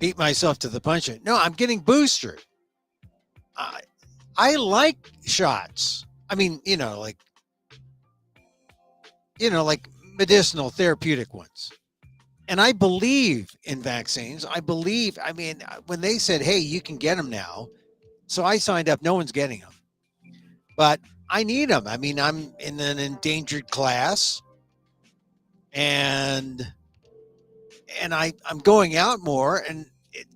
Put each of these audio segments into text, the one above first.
beat myself to the punch. No, I'm getting boosted. I, I like shots. I mean, like medicinal therapeutic ones. And I believe in vaccines. I mean, when they said, hey, you can get them now. So I signed up. No one's getting them, but I need them. I mean, I'm in an endangered class and I'm going out more, and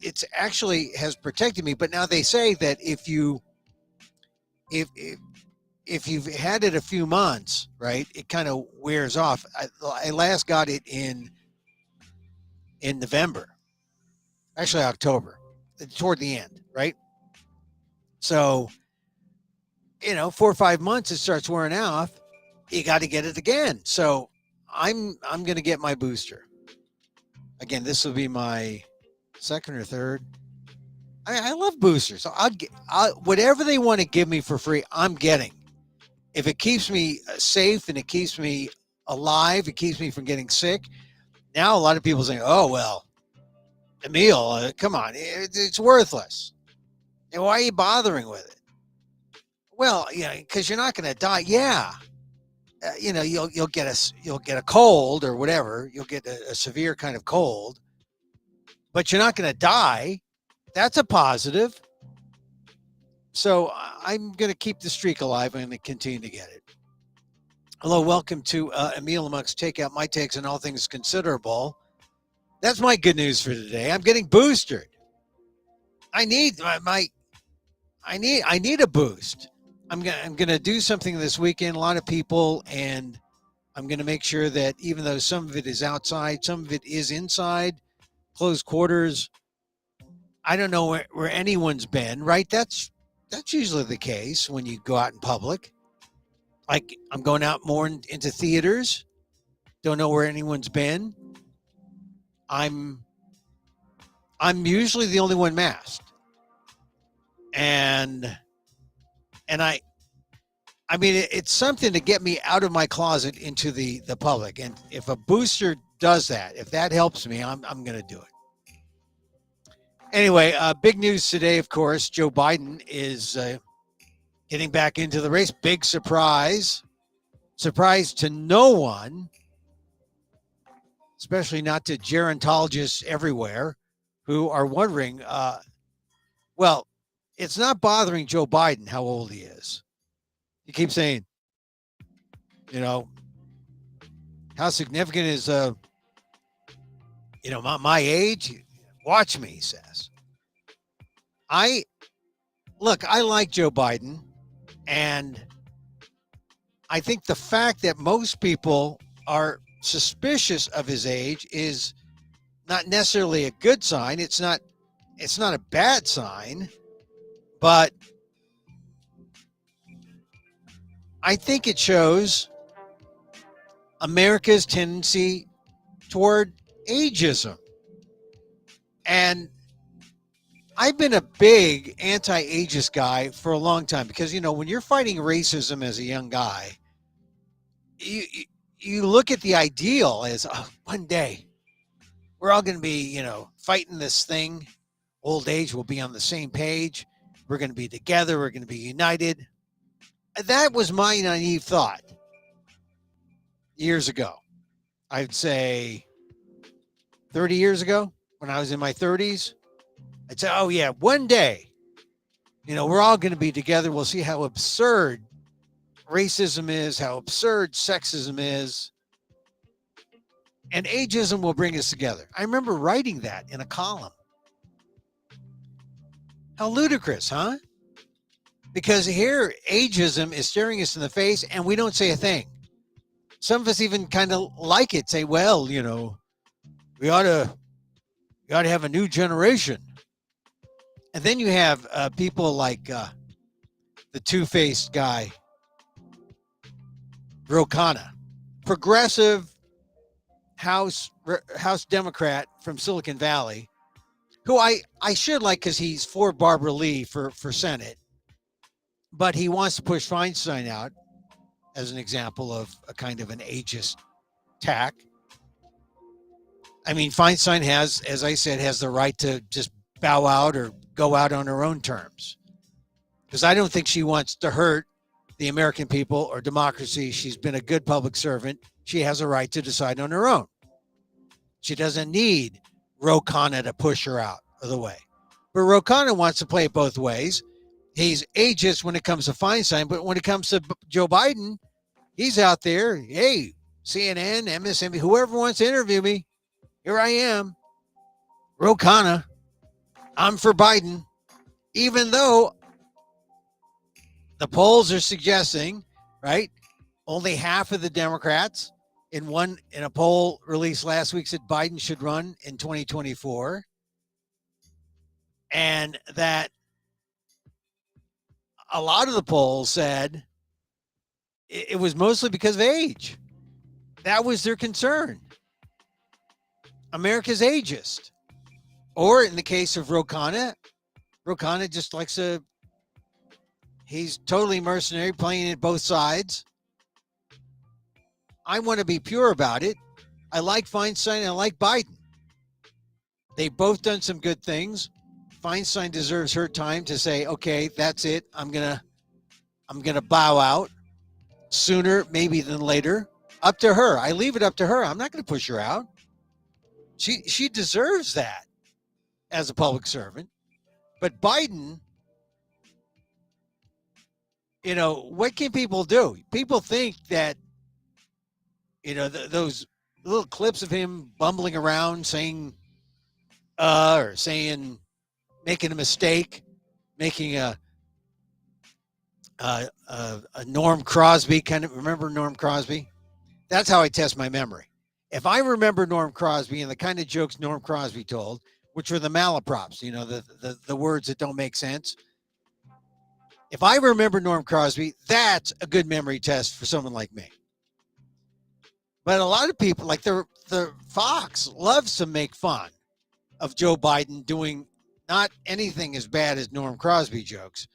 it's actually has protected me. But now they say that if you've had it a few months, right, it kind of wears off. I last got it in November, actually October, toward the end, right? So 4 or 5 months it starts wearing off. You got to get it again. So I'm going to get my booster again. This will be my second or third. I love boosters. So whatever they want to give me for free, I'm getting. If it keeps me safe and it keeps me alive, it keeps me from getting sick. Now a lot of people saying, "Oh well, Emil, come on, it's worthless. And why are you bothering with it?" Well, because you're not going to die. Yeah, you'll get a cold or whatever. You'll get a severe kind of cold, but you're not going to die. That's a positive. So I'm going to keep the streak alive. I'm going to continue to get it. Hello, welcome to Emil Amok's Takeout, my takes on all things considerable. That's my good news for today. I'm getting boosted. I need I need a boost. I'm gonna do something this weekend. A lot of people, and I'm gonna make sure that even though some of it is outside, some of it is inside, closed quarters. I don't know where anyone's been. Right? That's usually the case when you go out in public. Like I'm going out more into theaters. Don't know where anyone's been. I'm usually the only one masked, and I mean it's something to get me out of my closet into the public. And if a booster does that, if that helps me, I'm going to do it. Anyway, big news today, of course. Joe Biden is getting back into the race. Big surprise to no one, especially not to gerontologists everywhere who are wondering, well, it's not bothering Joe Biden how old he is. He keeps saying, how significant is, my age? Watch me, he says. I like Joe Biden, and I think the fact that most people are suspicious of his age is not necessarily a good sign. It's not a bad sign, but I think it shows America's tendency toward ageism. And I've been a big anti-ageist guy for a long time because, when you're fighting racism as a young guy, you look at the ideal as one day we're all going to be, fighting this thing. Old age, we'll be on the same page. We're going to be together. We're going to be united. That was my naive thought years ago. I'd say 30 years ago when I was in my 30s. I'd say, oh, yeah, one day, we're all going to be together. We'll see how absurd racism is, how absurd sexism is. And ageism will bring us together. I remember writing that in a column. How ludicrous, huh? Because here, ageism is staring us in the face and we don't say a thing. Some of us even kind of like it, say, well, we ought to have a new generation. And then you have people like the two-faced guy, Rokana, progressive House Democrat from Silicon Valley, who I should like because he's for Barbara Lee for Senate, but he wants to push Feinstein out as an example of a kind of an ageist tack. I mean, Feinstein has, as I said, has the right to just bow out or go out on her own terms. Because I don't think she wants to hurt the American people or democracy. She's been a good public servant. She has a right to decide on her own. She doesn't need Ro Khanna to push her out of the way. But Ro Khanna wants to play it both ways. He's ageist when it comes to Feinstein, but when it comes to Joe Biden, he's out there. Hey, CNN, MSNBC, whoever wants to interview me, here I am. Ro Khanna, I'm for Biden, even though the polls are suggesting, right, only half of the Democrats in a poll released last week said Biden should run in 2024, and that a lot of the polls said it was mostly because of age. That was their concern. America's ageist. Or in the case of Ro Khanna just likes he's totally mercenary, playing at both sides. I want to be pure about it. I like Feinstein. I like Biden. They've both done some good things. Feinstein deserves her time to say, okay, that's it. I'm gonna bow out sooner maybe than later. Up to her. I leave it up to her. I'm not going to push her out. She deserves that as a public servant. But Biden, what can people do? People think that, those little clips of him bumbling around saying, or saying, making a mistake, making a Norm Crosby kind of, remember Norm Crosby? That's how I test my memory. If I remember Norm Crosby and the kind of jokes Norm Crosby told, which were the malaprops, the words that don't make sense. If I remember Norm Crosby, that's a good memory test for someone like me. But a lot of people, like the Fox, loves to make fun of Joe Biden doing not anything as bad as Norm Crosby jokes,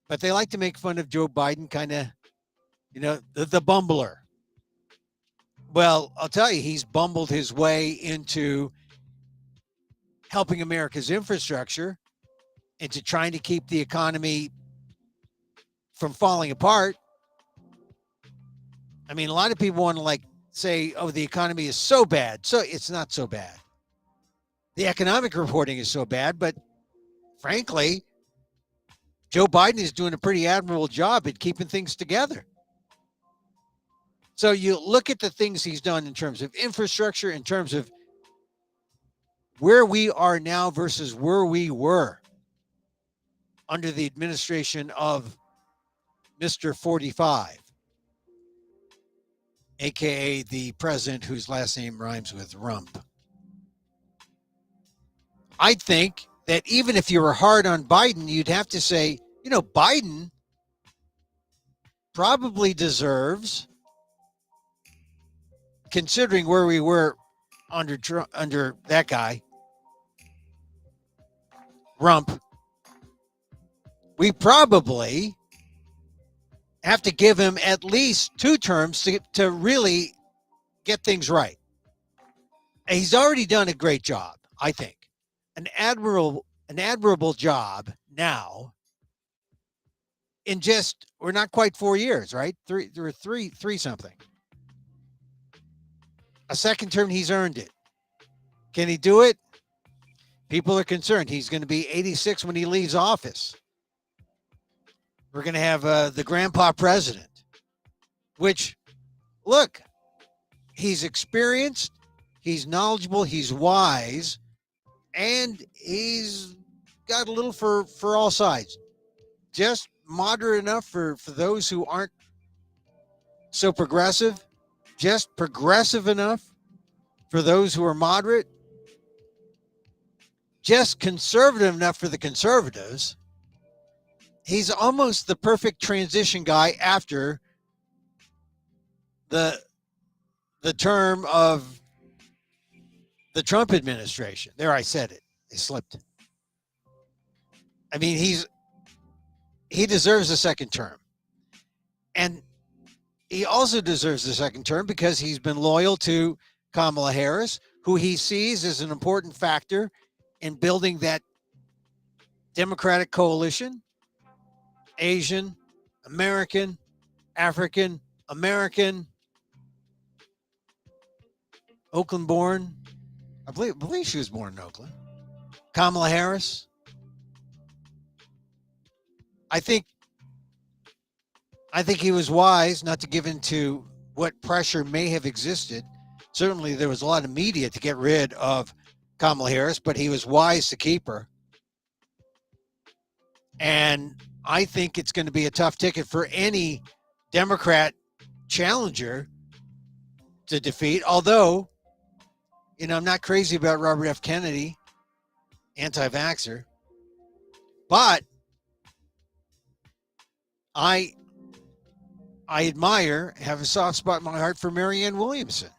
but they like to make fun of Joe Biden kind of, the bumbler. Well, I'll tell you, he's bumbled his way into helping America's infrastructure, into trying to keep the economy from falling apart. I mean, a lot of people want to say, oh, the economy is so bad. So it's not so bad. The economic reporting is so bad, but frankly, Joe Biden is doing a pretty admirable job at keeping things together. So you look at the things he's done in terms of infrastructure, in terms of where we are now versus where we were under the administration of Mr. 45, aka the president whose last name rhymes with rump. I think that even if you were hard on Biden, you'd have to say, Biden probably deserves, considering where we were under that guy, Rump, we probably have to give him at least 2 terms to really get things right. And he's already done a great job, I think. An admirable job now in just, we're not quite 4 years, right? Three something. A second term, he's earned it. Can he do it? People are concerned. He's going to be 86 when he leaves office. We're going to have the grandpa president, which, look, he's experienced, he's knowledgeable, he's wise, and he's got a little for all sides. Just moderate enough for those who aren't so progressive, just progressive enough for those who are moderate, just conservative enough for the conservatives. He's almost the perfect transition guy after the term of the Trump administration. There, I said it. I slipped. I mean, he deserves a second term. And he also deserves the second term because he's been loyal to Kamala Harris, who he sees as an important factor in building that Democratic coalition, Asian, American, African American, Oakland born. I believe she was born in Oakland. Kamala Harris. I think he was wise not to give into what pressure may have existed. Certainly, there was a lot of media to get rid of Kamala Harris, but he was wise to keep her. And I think it's going to be a tough ticket for any Democrat challenger to defeat. Although, I'm not crazy about Robert F. Kennedy, anti-vaxxer, but I admire, have a soft spot in my heart for Marianne Williamson.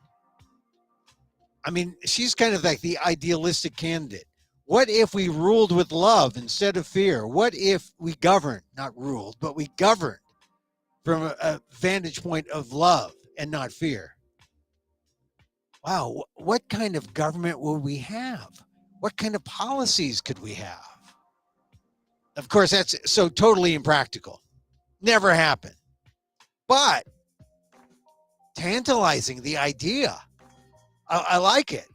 I mean, she's kind of like the idealistic candidate. What if we ruled with love instead of fear? What if we governed, not ruled, but we governed from a vantage point of love and not fear? Wow, what kind of government will we have? What kind of policies could we have? Of course, that's so totally impractical. Never happened. But tantalizing, the idea. I like it.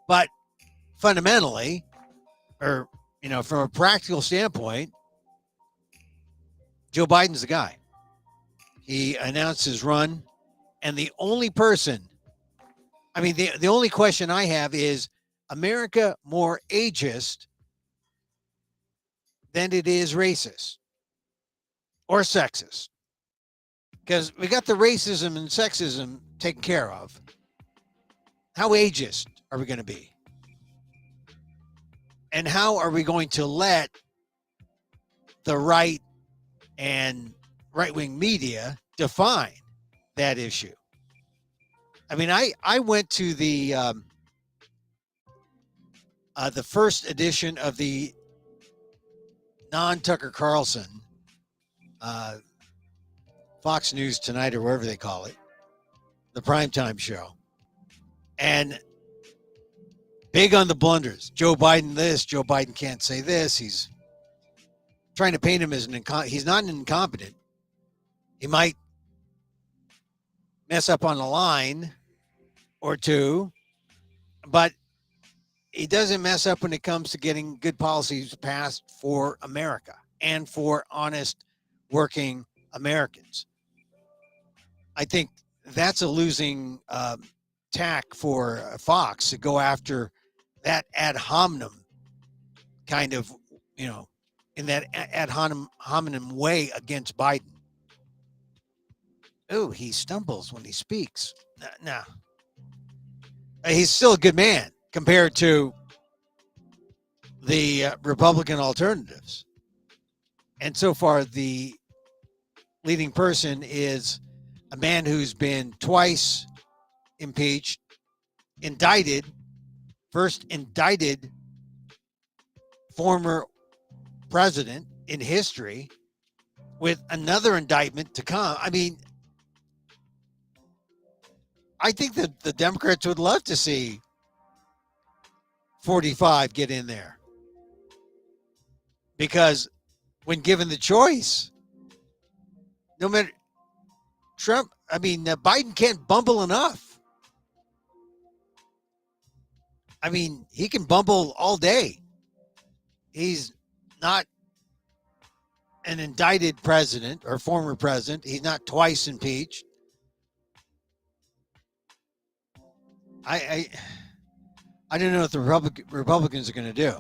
But fundamentally, or, from a practical standpoint, Joe Biden's the guy. He announced his run, and the only person, the only question I have is, America more ageist than it is racist or sexist? Because we got the racism and sexism taken care of. How ageist are we going to be? And how are we going to let the right and right-wing media define that issue? I went to the first edition of the non-Tucker Carlson Fox News Tonight, or wherever they call it, the primetime show. And big on the blunders. Joe Biden this, Joe Biden can't say this. He's trying to paint him as he's not an incompetent. He might mess up on a line or two, but he doesn't mess up when it comes to getting good policies passed for America and for honest, working Americans. I think that's a losing tack for Fox to go after that ad hominem kind of, in that ad hominem way against Biden. Oh, he stumbles when he speaks. No. He's still a good man compared to the Republican alternatives. And so far, the leading person is a man who's been twice impeached, first indicted former president in history, with another indictment to come. I think that the Democrats would love to see 45 get in there, because when given the choice, no matter Biden can't bumble enough. He can bumble all day. He's not an indicted president or former president. He's not twice impeached. I don't know what the Republicans are going to do,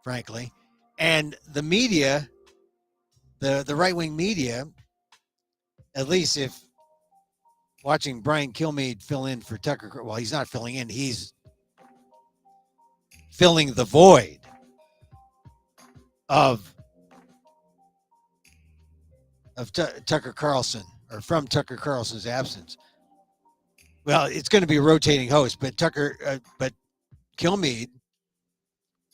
frankly. And the media, the right-wing media, at least if watching Brian Kilmeade fill in for Tucker, well, he's not filling in. He's filling the void of Tucker Carlson, or from Tucker Carlson's absence. Well, it's going to be a rotating host, but but Kilmeade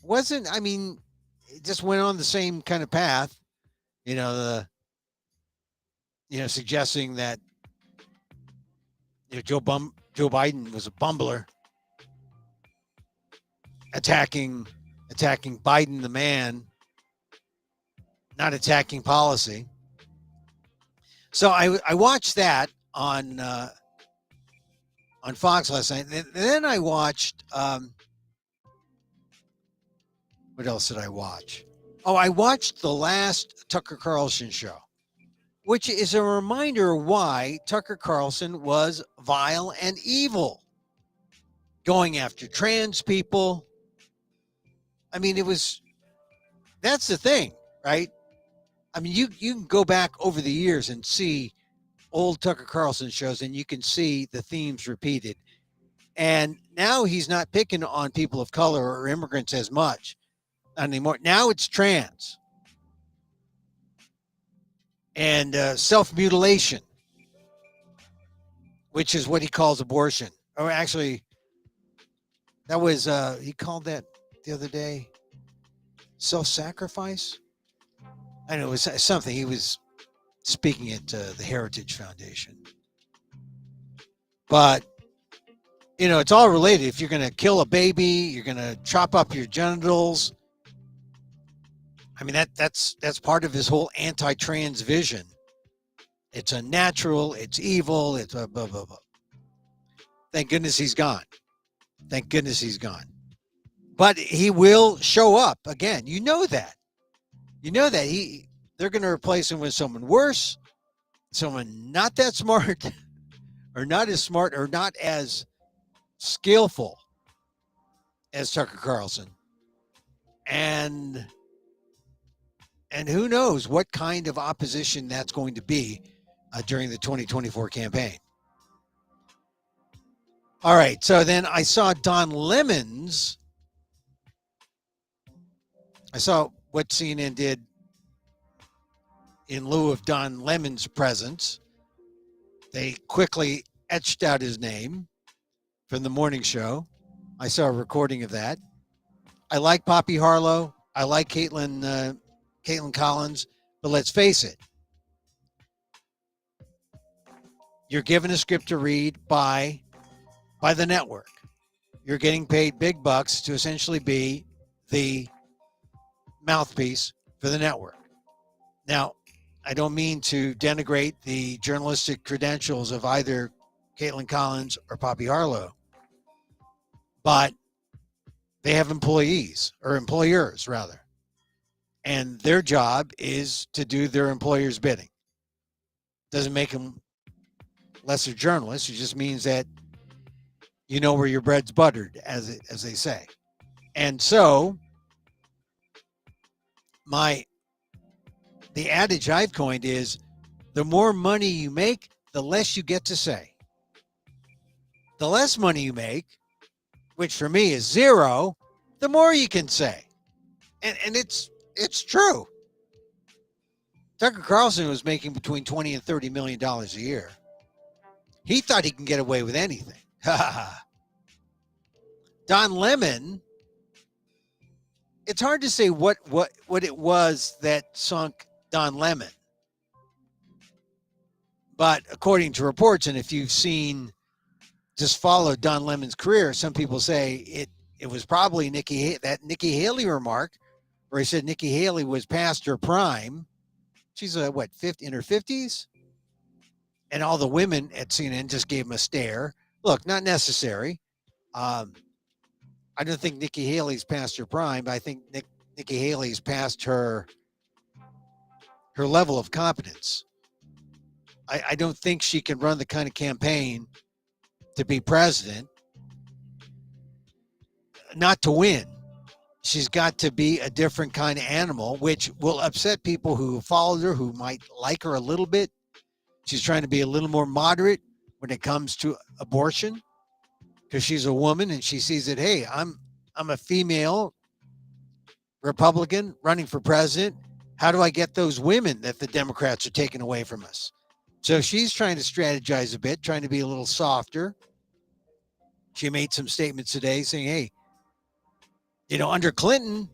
wasn't. It just went on the same kind of path, suggesting that Joe Biden was a bumbler. attacking Biden the man, not attacking policy. So I watched that on Fox last night. And then I watched what else did I watch? Oh, I watched the last Tucker Carlson show, which is a reminder why Tucker Carlson was vile and evil, going after trans people. I mean, that's the thing, right? I mean, you can go back over the years and see old Tucker Carlson shows, and you can see the themes repeated. And now he's not picking on people of color or immigrants as much anymore. Now it's trans and self-mutilation, which is what he calls abortion. Or actually, that was, he called that the other day, self-sacrifice. I know it was something. He was speaking at the Heritage Foundation. But, you know, it's all related. If you're going to kill a baby, you're going to chop up your genitals. I mean, that's part of his whole anti-trans vision. It's unnatural. It's evil. It's blah, blah, blah, blah. Thank goodness he's gone. Thank goodness he's gone. But he will show up again. You know that. You know that they're going to replace him with someone worse, someone not that smart, or not as smart, or not as skillful as Tucker Carlson. And who knows what kind of opposition that's going to be during the 2024 campaign. All right, so then I saw Don Lemon's. I saw what CNN did in lieu of Don Lemon's presence. They quickly etched out his name from the morning show. I saw a recording of that. I like Poppy Harlow. I like Caitlin Collins, but let's face it. You're given a script to read by the network. You're getting paid big bucks to essentially be the mouthpiece for the network. Now, I don't mean to denigrate the journalistic credentials of either Caitlin Collins or Poppy Harlow, but they have employees, or employers rather, and their job is to do their employer's bidding. Doesn't make them lesser journalists. It just means that you know where your bread's buttered, as they say. And so the adage I've coined is, the more money you make, the less you get to say. The less money you make, which for me is zero, the more you can say. And it's true. Tucker Carlson was making between $20 and $30 million a year. He thought he can get away with anything. Don Lemon, it's hard to say what it was that sunk Don Lemon. But according to reports, and if you've just followed Don Lemon's career, some people say it was probably that Nikki Haley remark, where he said Nikki Haley was past her prime. She's in her 50s? And all the women at CNN just gave him a stare. Look, not necessary. I don't think Nikki Haley's past her prime, but I think Nikki Haley's past her level of competence. I don't think she can run the kind of campaign to be president, not to win. She's got to be a different kind of animal, which will upset people who followed her, who might like her a little bit. She's trying to be a little more moderate when it comes to abortion, because she's a woman and she sees that, hey, I'm a female Republican running for president. How do I get those women that the Democrats are taking away from us? So she's trying to strategize a bit, trying to be a little softer. She made some statements today saying, hey, under Clinton,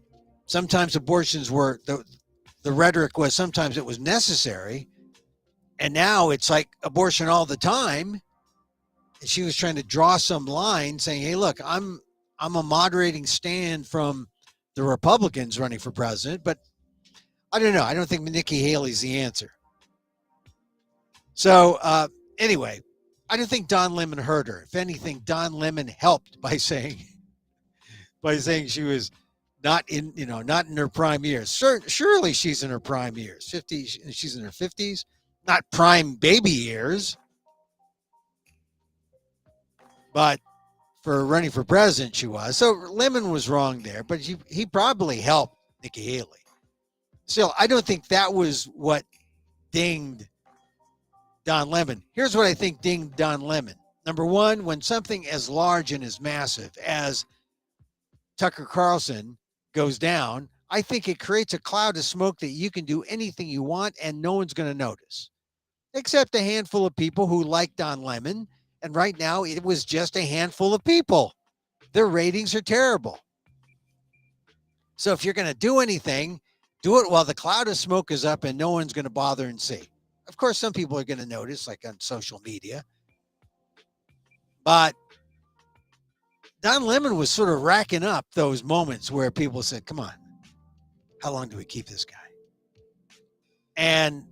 sometimes abortions were, the rhetoric was sometimes it was necessary. And now it's like abortion all the time. And she was trying to draw some line saying, hey, look, I'm I'm a moderating stand from the Republicans running for president, but I don't know. I don't think Nikki Haley's the answer. So anyway, I don't think Don Lemon hurt her. If anything, Don Lemon helped by saying she was not in her prime years. Surely she's in her prime years. She's in her 50s, not prime baby years. But for running for president, she was. So Lemon was wrong there, but he probably helped Nikki Haley. Still, I don't think that was what dinged Don Lemon. Here's what I think dinged Don Lemon. Number one, when something as large and as massive as Tucker Carlson goes down, I think it creates a cloud of smoke that you can do anything you want and no one's going to notice, except a handful of people who like Don Lemon. And right now, it was just a handful of people. Their ratings are terrible. So if you're going to do anything, do it while the cloud of smoke is up and no one's going to bother and see. Of course, some people are going to notice, like on social media. But Don Lemon was sort of racking up those moments where people said, come on, how long do we keep this guy? And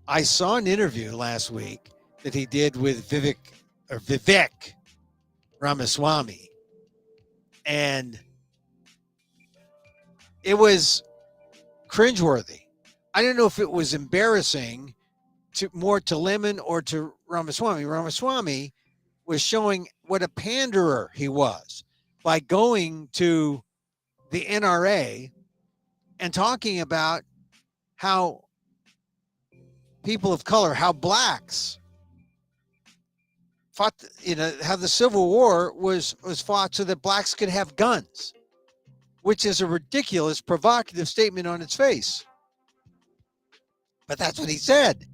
I saw an interview last week that he did with Vivek Ramaswamy. And it was cringeworthy. I don't know if it was embarrassing more to Lemon or to Ramaswamy. Ramaswamy was showing what a panderer he was by going to the NRA and talking about how people of color, how blacks fought, how the Civil War was fought so that blacks could have guns, which is a ridiculous, provocative statement on its face. But that's what he said.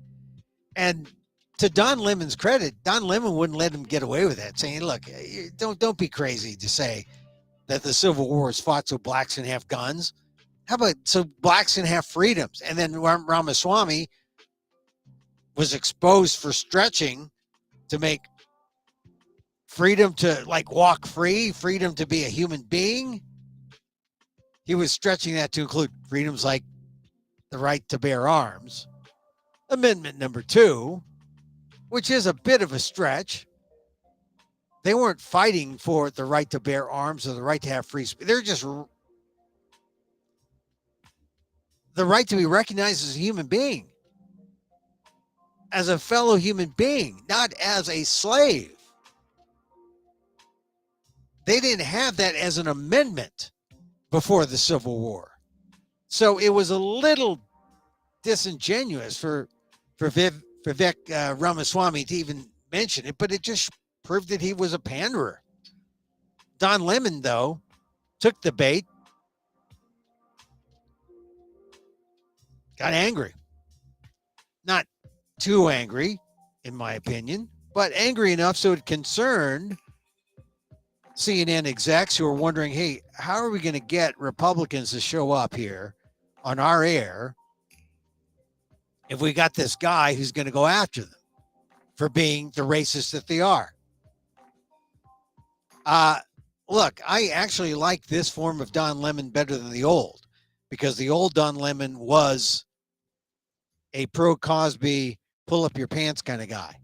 And to Don Lemon's credit, Don Lemon wouldn't let him get away with that, saying, look, don't be crazy to say that the Civil War was fought so blacks can have guns. How about so blacks can have freedoms? And then Ramaswamy was exposed for stretching to make freedom to like walk free, freedom to be a human being. He was stretching that to include freedoms like the right to bear arms. Amendment number 2, which is a bit of a stretch. They weren't fighting for the right to bear arms or the right to have free speech. They're just the right to be recognized as a human being, as a fellow human being, not as a slave. They didn't have that as an amendment before the Civil War. So it was a little disingenuous for Vivek Ramaswamy to even mention it, but it just proved that he was a panderer. Don Lemon, though, took the bait, got angry. Not too angry, in my opinion, but angry enough so it concerned CNN execs who are wondering, hey, how are we going to get Republicans to show up here on our air if we got this guy who's going to go after them for being the racist that they are? Look, I actually like this form of Don Lemon better than the old, because the old Don Lemon was a pro-Cosby, pull-up-your-pants kind of guy.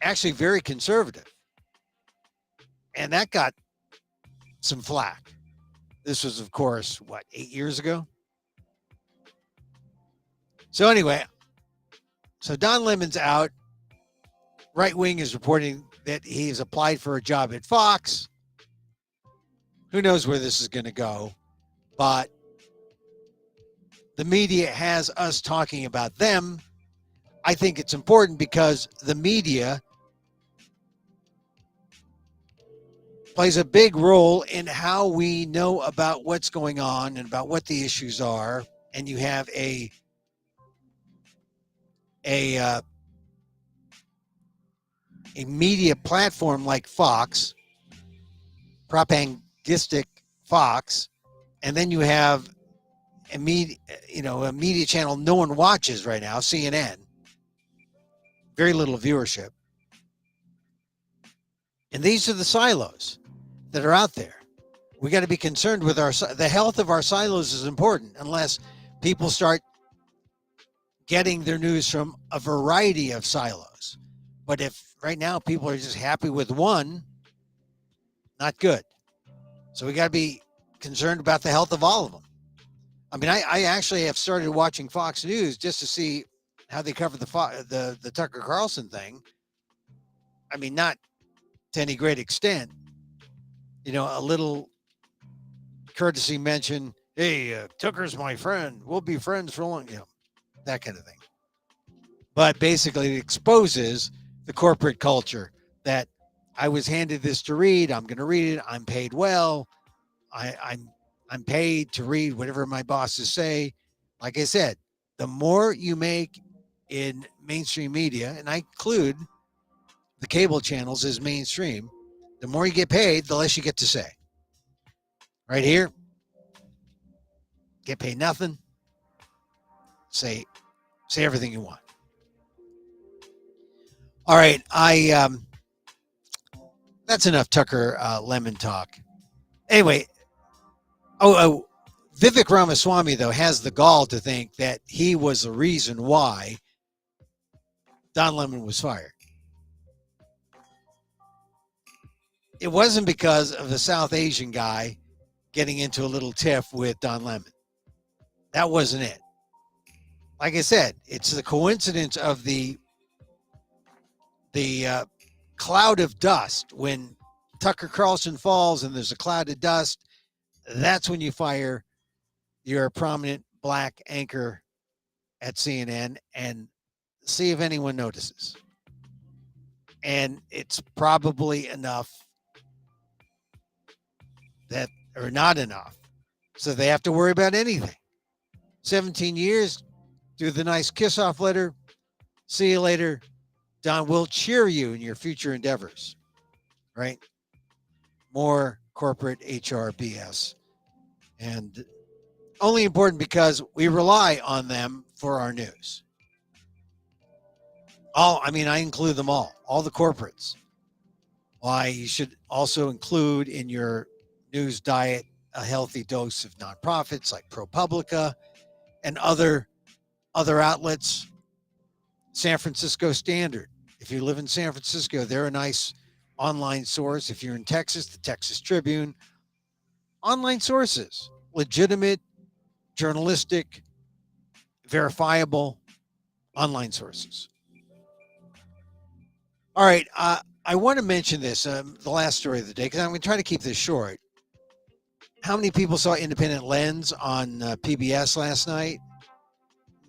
Actually very conservative. And that got some flack. This was, of course, 8 years ago? So anyway, so Don Lemon's out. Right Wing is reporting that he's applied for a job at Fox. Who knows where this is going to go? But the media has us talking about them. I think it's important because the media plays a big role in how we know about what's going on and about what the issues are. And you have a media platform like Fox, propagandistic Fox, and then you have a media channel no one watches right now, CNN. Very little viewership. And these are the silos that are out there. We got to be concerned with the health of our silos is important unless people start getting their news from a variety of silos. But if right now people are just happy with one, not good. So we got to be concerned about the health of all of them. I mean, I actually have started watching Fox News just to see how they cover the Tucker Carlson thing. I mean, not to any great extent. You know, a little courtesy mention. Hey, Tucker's my friend. We'll be friends for long. You know, that kind of thing. But basically, it exposes the corporate culture that I was handed this to read. I'm going to read it. I'm paid well. I'm paid to read whatever my bosses say. Like I said, the more you make in mainstream media, and I include the cable channels as mainstream, the more you get paid, the less you get to say. Right here, get paid nothing. Say everything you want. All right, that's enough Tucker Lemon talk. Anyway, Vivek Ramaswamy though has the gall to think that he was the reason why Don Lemon was fired. It wasn't because of the South Asian guy getting into a little tiff with Don Lemon. That wasn't it. Like I said, it's the coincidence of the cloud of dust. When Tucker Carlson falls and there's a cloud of dust, that's when you fire your prominent black anchor at CNN and see if anyone notices. And it's probably enough that, or not enough, so they have to worry about anything. 17 years, do the nice kiss off letter. See you later. Don will cheer you in your future endeavors, right? More corporate HR BS. And only important because we rely on them for our news. I include them all the corporates. Why you should also include in your news diet a healthy dose of nonprofits like ProPublica and other outlets. San Francisco Standard. If you live in San Francisco, they're a nice online source. If you're in Texas, the Texas Tribune. Online sources, legitimate, journalistic, verifiable online sources. All right. I want to mention this, the last story of the day, because I'm going to try to keep this short. How many people saw Independent Lens on PBS last night?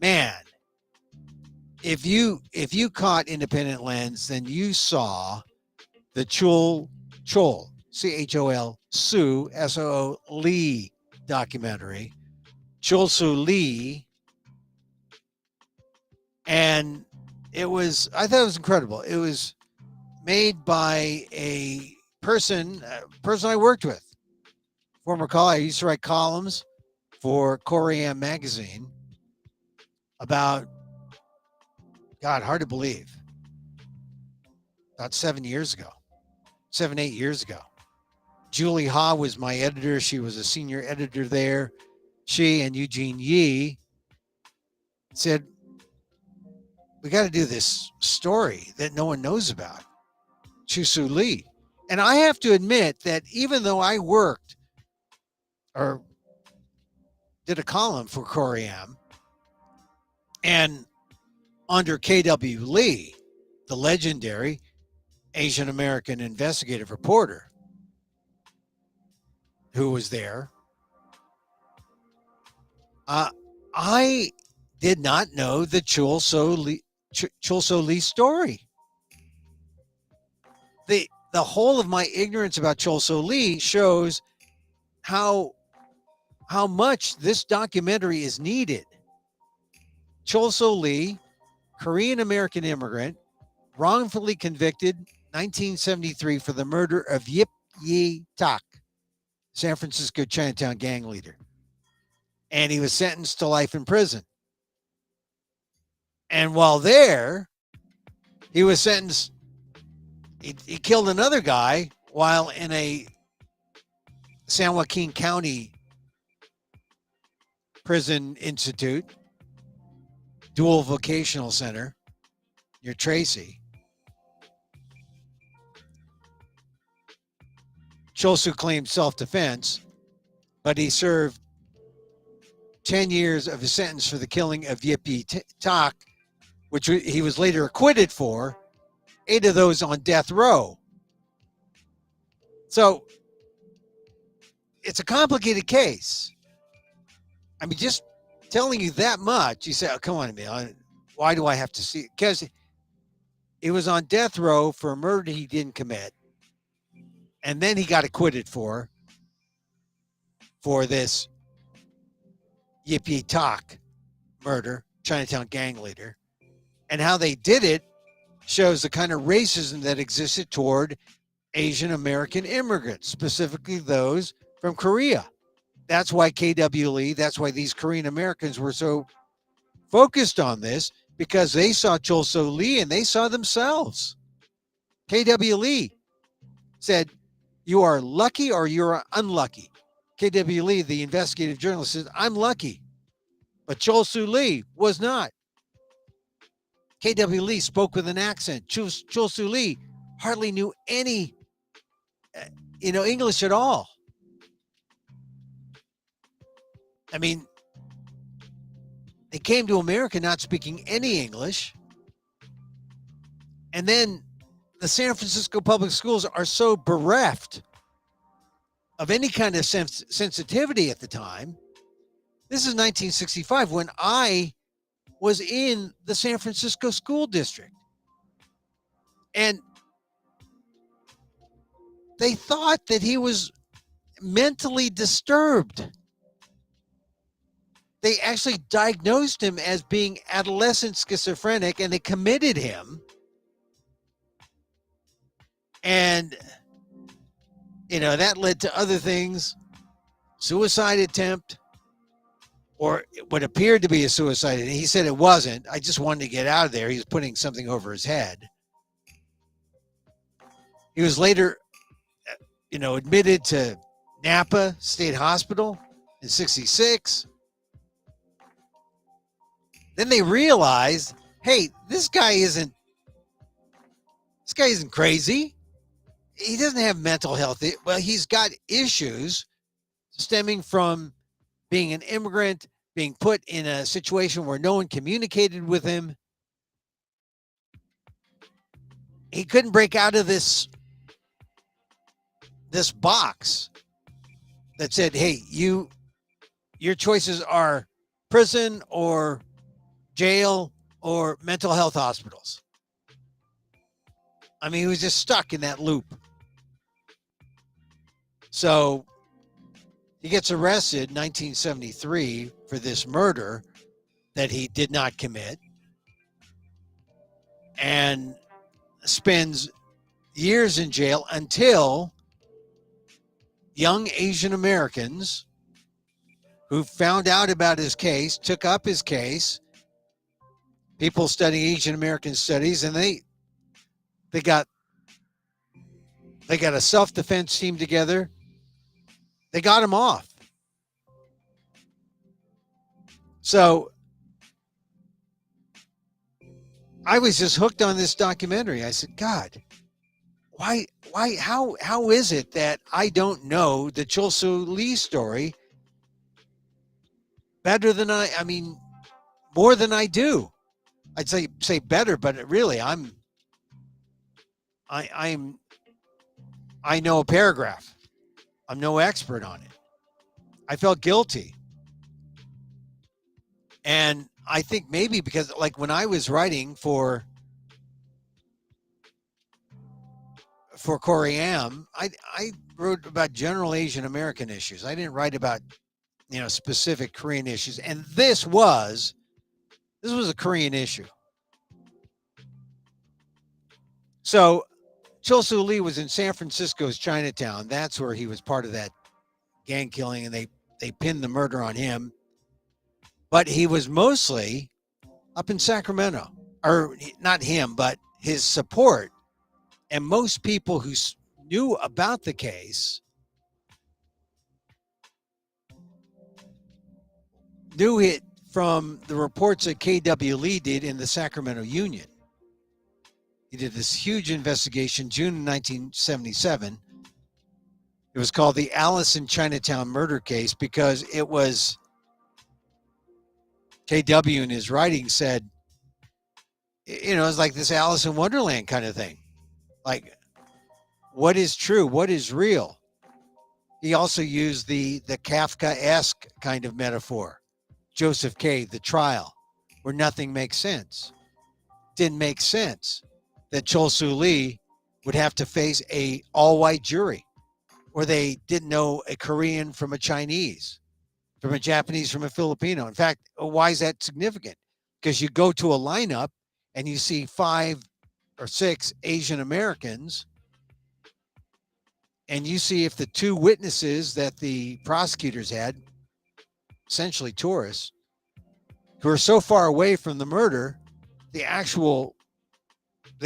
Man, if you caught Independent Lens, then you saw the Chul Chul Soo Soo Lee documentary, Chul Soo Lee, and I thought it was incredible. It was made by a person I worked with, former colleague. I used to write columns for Korean magazine about, God, hard to believe, about 7, 8 years ago. Julie Ha was my editor. She was a senior editor there. She and Eugene Yee said, we got to do this story that no one knows about, Chul Soo Lee. And I have to admit that even though I worked or did a column for Korean and under K.W. Lee, the legendary Asian American investigative reporter who was there, I did not know the Chul Soo Lee story. The whole of my ignorance about Chul Soo Lee shows how much this documentary is needed. Chul Soo Lee, Korean American immigrant, wrongfully convicted 1973 for the murder of Yip Yi Tak, San Francisco Chinatown gang leader. And he was sentenced to life in prison. And while there, he was sentenced He killed another guy while in a San Joaquin County prison institute, dual vocational center near Tracy. Chul claimed self-defense, but he served 10 years of his sentence for the killing of Yippee Tak, which he was later acquitted for, 8 of those on death row. So it's a complicated case. I mean, just telling you that much, you say, oh, come on, Emil, why do I have to see it? Because he was on death row for a murder he didn't commit. And then he got acquitted for this Yippee Tak murder, Chinatown gang leader. And how they did it shows the kind of racism that existed toward Asian American immigrants, specifically those from Korea. That's why KW Lee, that's why these Korean Americans were so focused on this, because they saw Chul Lee and they saw themselves. KW Lee said, you are lucky or you're unlucky. KW Lee, the investigative journalist, says, I'm lucky. But Chul Lee was not. KW Lee spoke with an accent. Chul Lee hardly knew any, English at all. I mean, they came to America not speaking any English. And then the San Francisco public schools are so bereft of any kind of sensitivity at the time. This is 1965 when I was in the San Francisco school district. And they thought that he was mentally disturbed. They actually diagnosed him as being adolescent schizophrenic, and they committed him. And, that led to other things, suicide attempt, or what appeared to be a suicide. And he said it wasn't. I just wanted to get out of there. He was putting something over his head. He was later, admitted to Napa State Hospital in 66. Then they realized, hey, this guy isn't crazy. He doesn't have mental health. Well, he's got issues stemming from being an immigrant, being put in a situation where no one communicated with him. He couldn't break out of this box that said, hey, your choices are prison or jail or mental health hospitals. I mean, he was just stuck in that loop. So he gets arrested in 1973 for this murder that he did not commit, and spends years in jail until young Asian Americans who found out about his case, took up his case, people studying Asian American studies, and they got a self-defense team together. They got him off. So I was just hooked on this documentary. I said, God, how is it that I don't know the Chul Lee story better than more than I do? I'd say better, but really I know a paragraph. I'm no expert on it. I felt guilty. And I think maybe because when I was writing for Corey Am, I wrote about general Asian American issues. I didn't write about, specific Korean issues. And this was a Korean issue. So Chul Lee was in San Francisco's Chinatown. That's where he was part of that gang killing, and they pinned the murder on him. But he was mostly up in Sacramento, or not him, but his support And most people who knew about the case knew it from the reports that KW Lee did in the Sacramento Union. He did this huge investigation, June 1977. It was called the Allison Chinatown murder case because it was KW in his writing said, it's like this Alice in Wonderland kind of thing. Like, what is true? What is real? He also used the Kafka-esque kind of metaphor. Joseph K., the trial, where nothing makes sense. Didn't make sense that Chul Lee would have to face a all-white jury, or they didn't know a Korean from a Chinese, from a Japanese from a Filipino. In fact, why is that significant? Because you go to a lineup and you see 5 or 6 Asian Americans, and you see if the 2 witnesses that the prosecutors had, essentially tourists, who are so far away from the murder, they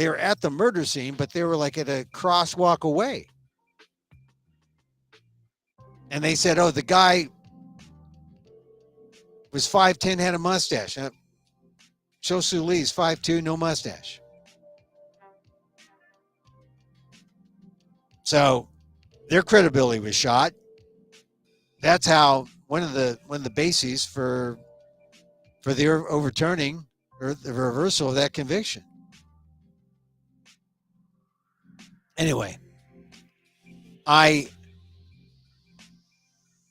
were at the murder scene, but they were like at a crosswalk away. And they said, oh, the guy was 5'10", had a mustache. Chul Lee's 5'2", no mustache. So their credibility was shot. That's how one of the bases for the overturning or the reversal of that conviction. Anyway, I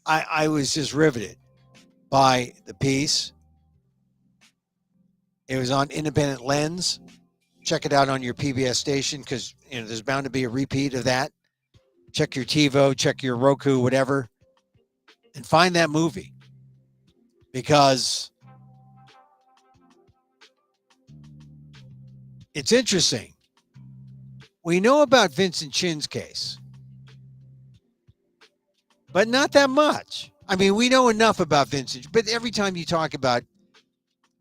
was just riveted by the piece. It was on Independent Lens. Check it out on your PBS station because there's bound to be a repeat of that. Check your TiVo, check your Roku, whatever, and find that movie because it's interesting. We know about Vincent Chin's case, but not that much. I mean, we know enough about Vincent, but every time you talk about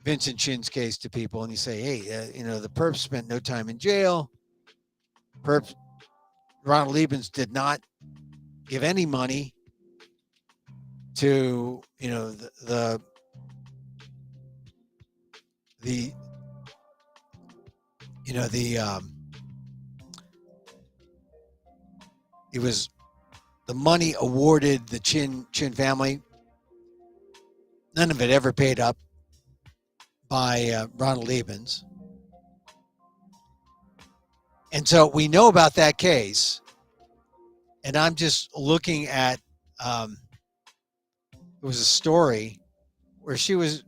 Vincent Chin's case to people and you say, hey, the perps spent no time in jail. Ronald Liebens did not give any money to, it was the money awarded the Chin family. None of it ever paid up by Ronald Liebens. And so we know about that case. And I'm just looking at, it was a story where she's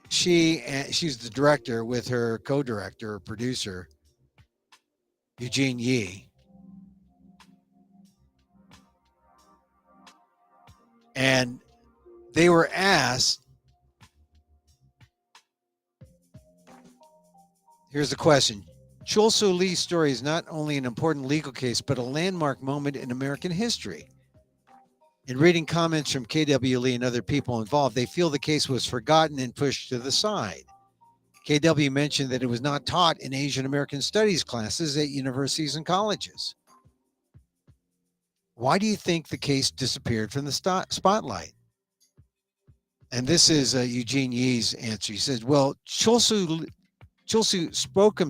the director with her co-director or producer, Eugene Yee. And they were asked, here's the question. Chul Lee's story is not only an important legal case, but a landmark moment in American history. In reading comments from KW Lee and other people involved, they feel the case was forgotten and pushed to the side. KW mentioned that it was not taught in Asian American studies classes at universities and colleges. Why do you think the case disappeared from the spotlight? And this is Eugene Yee's answer. He says, well, Chul spoke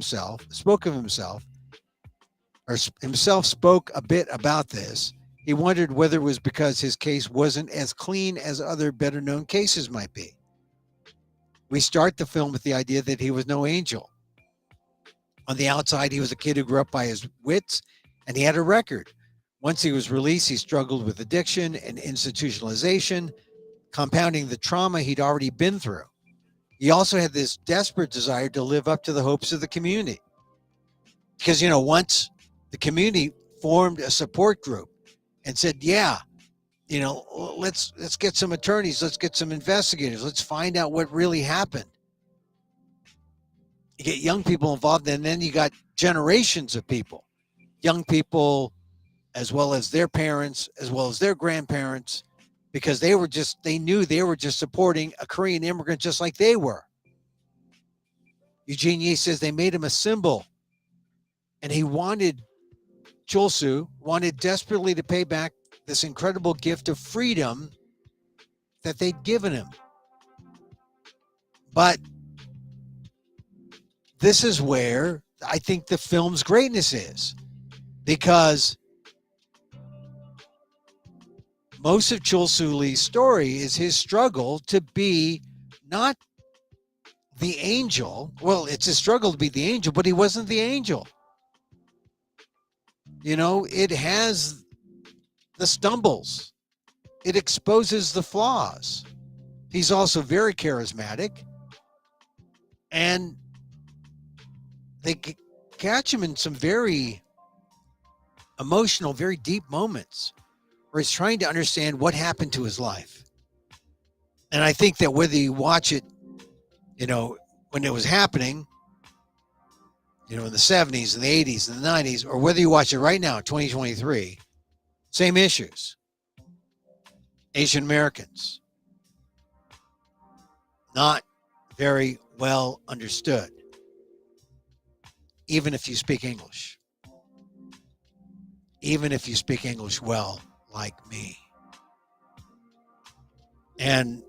a bit about this. He wondered whether it was because his case wasn't as clean as other better known cases might be. We start the film with the idea that he was no angel. On the outside, he was a kid who grew up by his wits, and he had a record. Once he was released, he struggled with addiction and institutionalization, compounding the trauma he'd already been through. He also had this desperate desire to live up to the hopes of the community. Because, once the community formed a support group and said, yeah, let's get some attorneys, let's get some investigators, let's find out what really happened. You get young people involved, and then you got generations of people, young people, as well as their parents, as well as their grandparents, because they knew they were just supporting a Korean immigrant just like they were. Eugene Yee says they made him a symbol, and he wanted Chul wanted desperately to pay back this incredible gift of freedom that they'd given him. But this is where I think the film's greatness is, because most of Chul Lee's story is his struggle to be not the angel. Well, it's a struggle to be the angel, but he wasn't the angel. You know, it has the stumbles. It exposes the flaws. He's also very charismatic, and they catch him in some very emotional, very deep moments where he's trying to understand what happened to his life. And I think that whether you watch it, you know, when it was happening, you know, in the 70s and the 80s and the 90s, or whether you watch it right now, 2023, same issues. Asian Americans, not very well understood, even if you speak English. Even if you speak English well, like me. And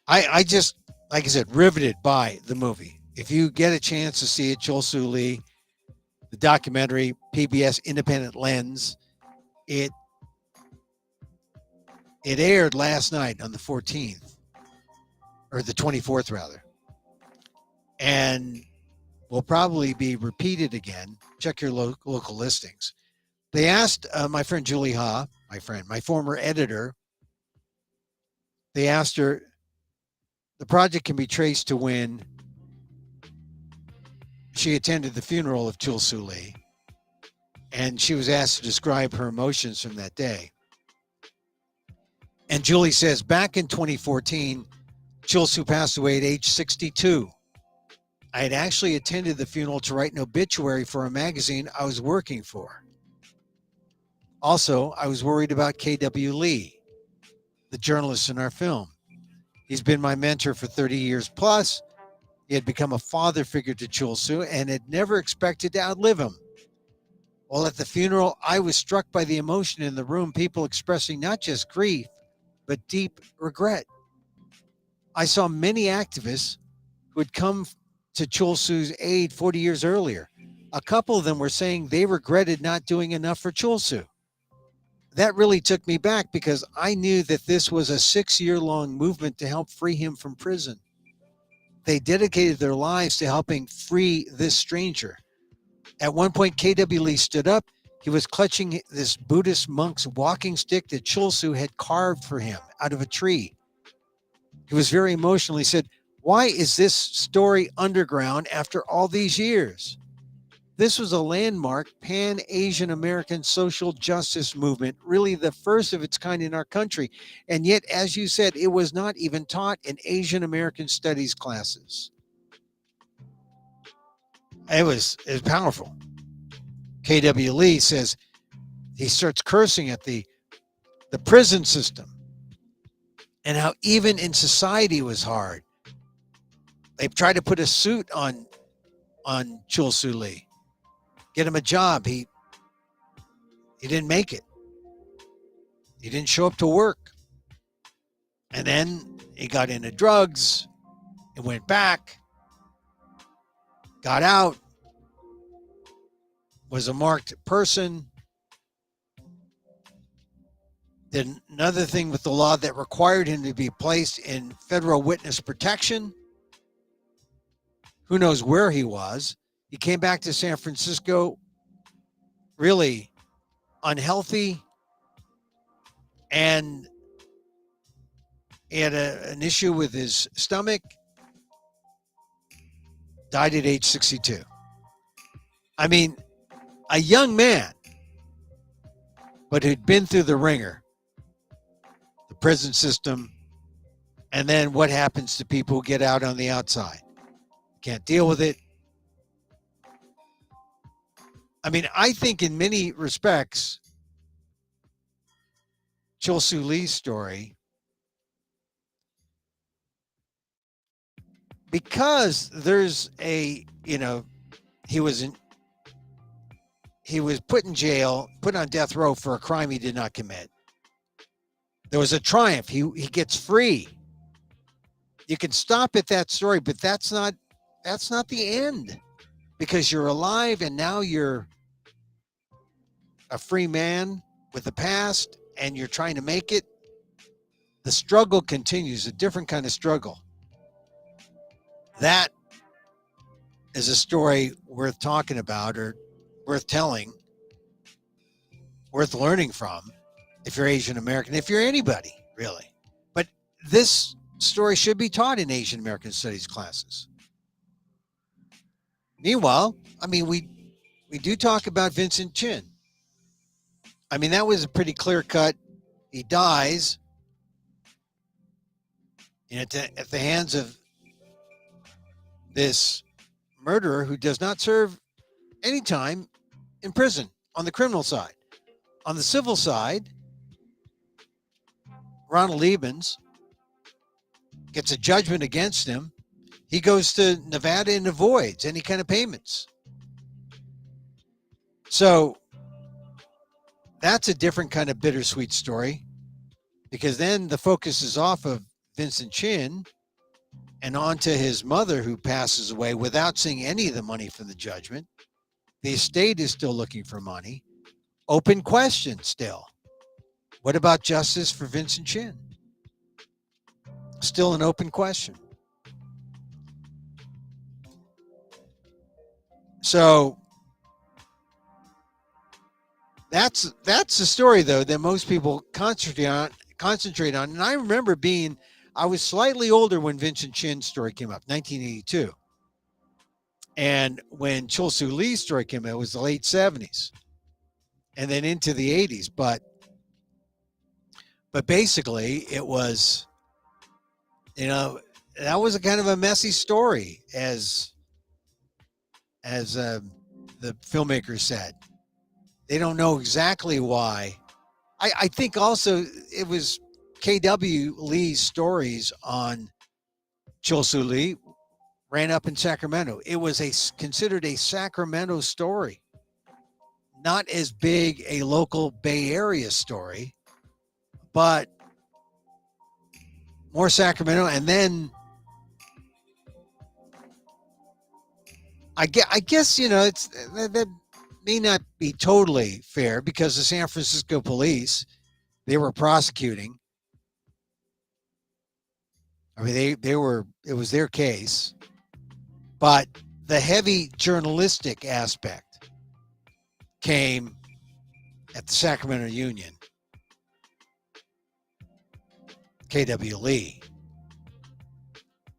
I just, like I said, riveted by the movie. If you get a chance to see it, Chul Lee, the documentary, PBS Independent Lens, it aired last night on the 14th, or the 24th rather, and will probably be repeated again. Check your local listings. They asked my friend Julie Ha, my former editor, they asked her, the project can be traced to when she attended the funeral of Chul Lee, and she was asked to describe her emotions from that day. And Julie says, back in 2014, Chul passed away at age 62. I had actually attended the funeral to write an obituary for a magazine I was working for. Also, I was worried about K.W. Lee, the journalist in our film. He's been my mentor for 30 years plus. He had become a father figure to Chul and had never expected to outlive him. While at the funeral, I was struck by the emotion in the room, people expressing not just grief, but deep regret. I saw many activists who had come to Chul aid 40 years earlier. A couple of them were saying they regretted not doing enough for Chul. That really took me back because I knew that this was a 6-year-long movement to help free him from prison. They dedicated their lives to helping free this stranger. At one point, K.W. Lee stood up. He was clutching this Buddhist monk's walking stick that Chul had carved for him out of a tree. He was very emotional. He said, "Why is this story underground after all these years?" This was a landmark Pan-Asian American social justice movement, really the first of its kind in our country. And yet, as you said, it was not even taught in Asian American studies classes. It was powerful. K.W. Lee says he starts cursing at the prison system and how even in society it was hard. They tried to put a suit on Chul Lee, get him a job. He didn't make it. He didn't show up to work. And then he got into drugs and went back, got out, was a marked person. Did another thing with the law that required him to be placed in federal witness protection. Who knows where he was? He came back to San Francisco really unhealthy, and he had an issue with his stomach. Died at age 62. I mean, a young man, but who'd been through the ringer, the prison system, and then what happens to people who get out on the outside. Can't deal with it. I mean, I think in many respects, Chul Lee's story because there's a, he was in, he was put in jail, put on death row for a crime he did not commit. There was a triumph. He gets free. You can stop at that story, but that's not the end, because you're alive and now you're a free man with a past and you're trying to make it. The struggle continues, a different kind of struggle. That is a story worth talking about, or worth telling, worth learning from, if you're Asian American, if you're anybody, really. But this story should be taught in Asian American studies classes. Meanwhile, I mean, we do talk about Vincent Chin. I mean, that was a pretty clear cut. He dies at the hands of this murderer who does not serve any time in prison on the criminal side. On the civil side, Ronald Liebens gets a judgment against him. He goes to Nevada and avoids any kind of payments. So that's a different kind of bittersweet story, because then the focus is off of Vincent Chin and onto his mother, who passes away without seeing any of the money from the judgment. The estate is still looking for money. Open question still. What about justice for Vincent Chin? Still an open question. So that's the story, though, that most people concentrate on. And I remember I was slightly older when Vincent Chin's story came up, 1982. And when Chul Soo Lee's story came out, it was the late 70s and then into the 80s. But basically it was, that was a kind of a messy story, as the filmmakers said. They don't know exactly why. I think also it was K.W. Lee's stories on Chul Soo Lee ran up in Sacramento. It was considered a Sacramento story, not as big a local Bay Area story, but more Sacramento. And then I guess it's that may not be totally fair, because the San Francisco police, they were prosecuting. I mean, it was their case, but the heavy journalistic aspect came at the Sacramento Union, K.W. Lee.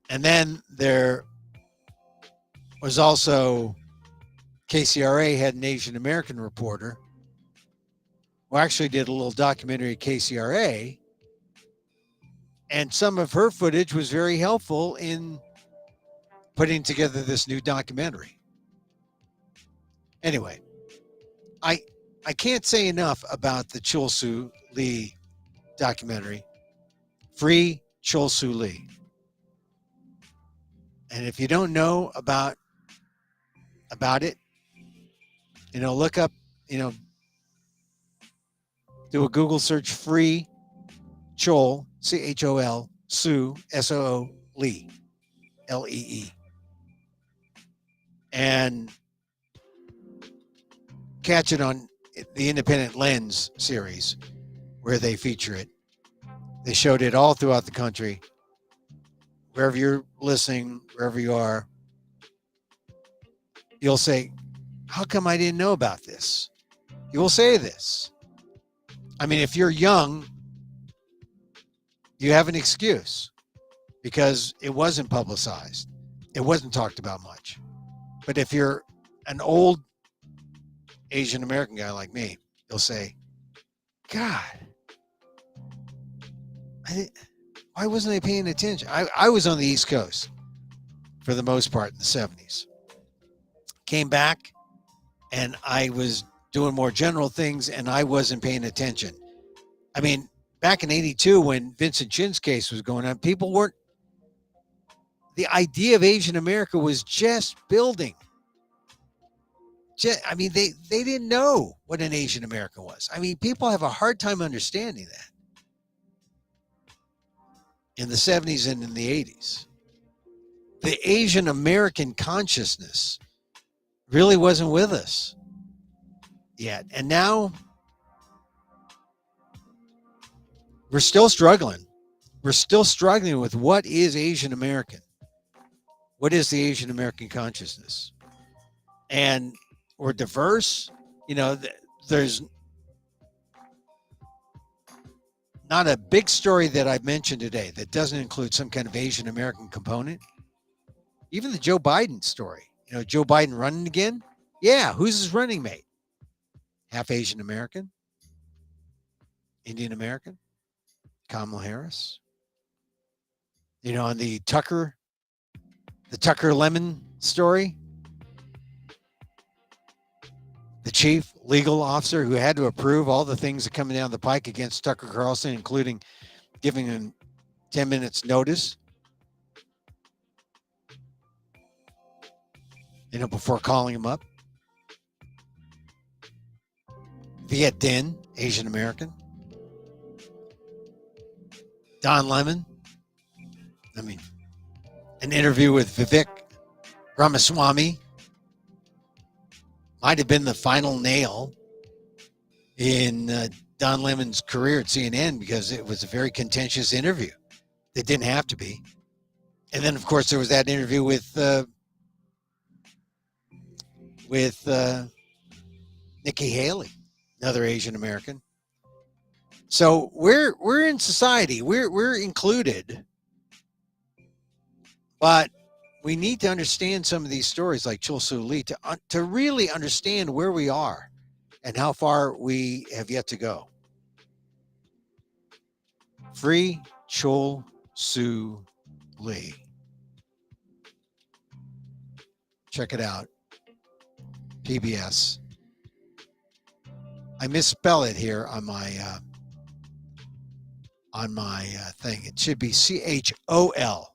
And then there was also KCRA had an Asian American reporter who actually did a little documentary at KCRA, and some of her footage was very helpful in putting together this new documentary. Anyway, I can't say enough about the Chul Soo Lee documentary, Free Chul Soo Lee. And if you don't know about it, look up, do a Google search, Free Chul, Chol, Soo, Soo, Lee, Lee. And catch it on the Independent Lens series, where they feature it. They showed it all throughout the country. Wherever you're listening, wherever you are, you'll say, how come I didn't know about this? You will say this. I mean, if you're young, you have an excuse, because it wasn't publicized. It wasn't talked about much. But if you're an old Asian American guy like me, you'll say, God, why wasn't I paying attention? I was on the East Coast for the most part in the 70s. Came back and I was doing more general things and I wasn't paying attention. I mean, back in 82, when Vincent Chin's case was going on, people weren't, the idea of Asian America was just building. I mean, they didn't know what an Asian American was. I mean, people have a hard time understanding that in the 70s and in the 80s. The Asian American consciousness really wasn't with us yet. And now we're still struggling. We're still struggling with what is Asian American? What is the Asian American consciousness? And we're diverse. You know, there's not a big story that I've mentioned today that doesn't include some kind of Asian American component. Even the Joe Biden story. You know, Joe Biden running again? Yeah, who's his running mate? Half Asian American? Indian American? Kamala Harris? You know, on the Tucker Lemon story, the chief legal officer who had to approve all the things that are coming down the pike against Tucker Carlson, including giving him 10 minutes notice, you know, before calling him up. Viet Din, Asian American. Don Lemon. I mean, an interview with Vivek Ramaswamy might have been the final nail in Don Lemon's career at CNN because it was a very contentious interview. It didn't have to be. And then, of course, there was that interview with Nikki Haley, another Asian American. So we're in society. We're included, but we need to understand some of these stories like Chul Soo Lee to really understand where we are and how far we have yet to go. Free Chul Soo Lee. Check it out. PBS. I misspell it here on my thing. It should be CHOLSOO.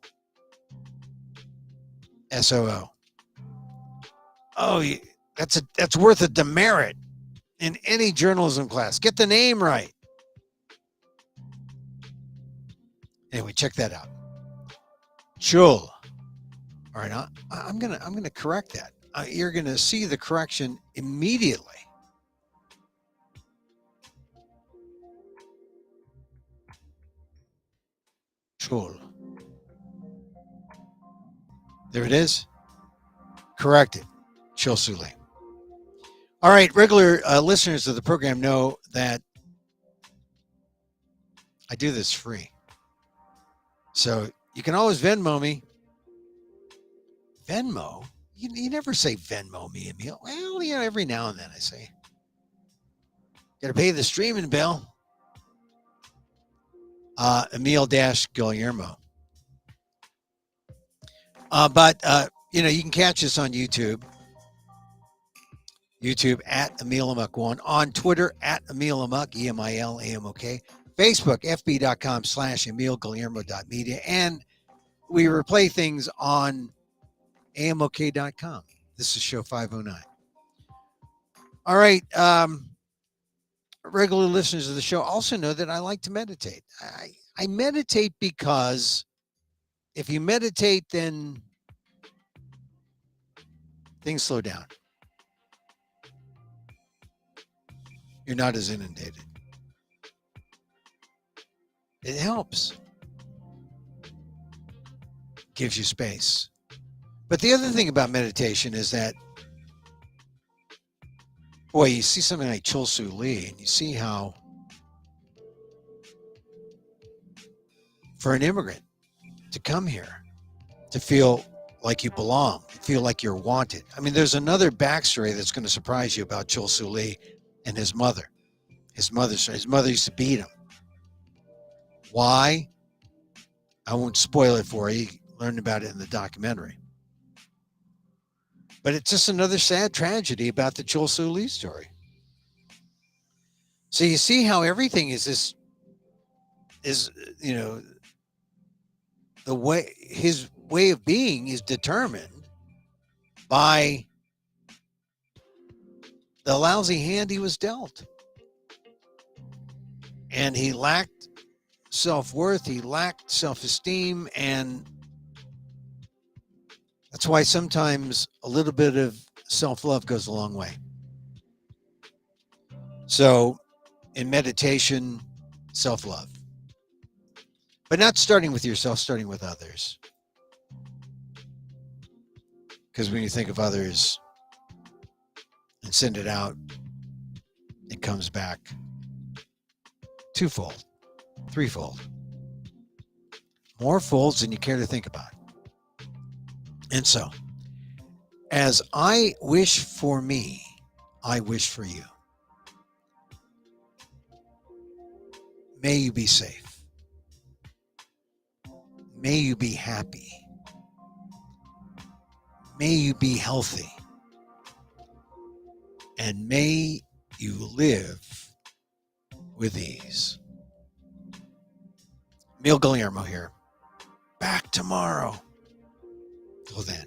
Oh, that's worth a demerit in any journalism class. Get the name right. Anyway, check that out. Chul. All right, I'm gonna correct that. You're gonna see the correction immediately. Chul. There it is. Corrected. Chul Soo Lee. All right, regular listeners of the program know that I do this free. So you can always Venmo me. Venmo? You never say Venmo me, Emil. Well, yeah, every now and then I say. Got to pay the streaming bill. Emil-Guillermo. But you know, you can catch us on YouTube. YouTube at Emil Amok 1. On Twitter at Emil Amok, EMILAMOK. Facebook, fb.com/EmilGuillermo.media. And we replay things on amok.com. This is show 509. All right. Regular listeners of the show also know that I like to meditate. I meditate because if you meditate, then things slow down. You're not as inundated. It helps. Gives you space. But the other thing about meditation is that, boy, you see something like Chul Soo Lee and you see how for an immigrant to come here, to feel like you belong, feel like you're wanted. I mean, there's another backstory that's going to surprise you about Chul Soo Lee and his mother. His mother used to beat him. Why? I won't spoil it for you. Learn about it in the documentary. But it's just another sad tragedy about the Chul Soo Lee story. So you see how everything is, you know, the way his way of being is determined by the lousy hand he was dealt. And he lacked self-worth, he lacked self-esteem, and that's why sometimes a little bit of self-love goes a long way. So in meditation, self-love. But not starting with yourself, starting with others. Because when you think of others and send it out, it comes back twofold, threefold. More folds than you care to think about. And so, as I wish for me, I wish for you. May you be safe. May you be happy. May you be healthy. And may you live with ease. Emil Guillermo here. Back tomorrow. Till then.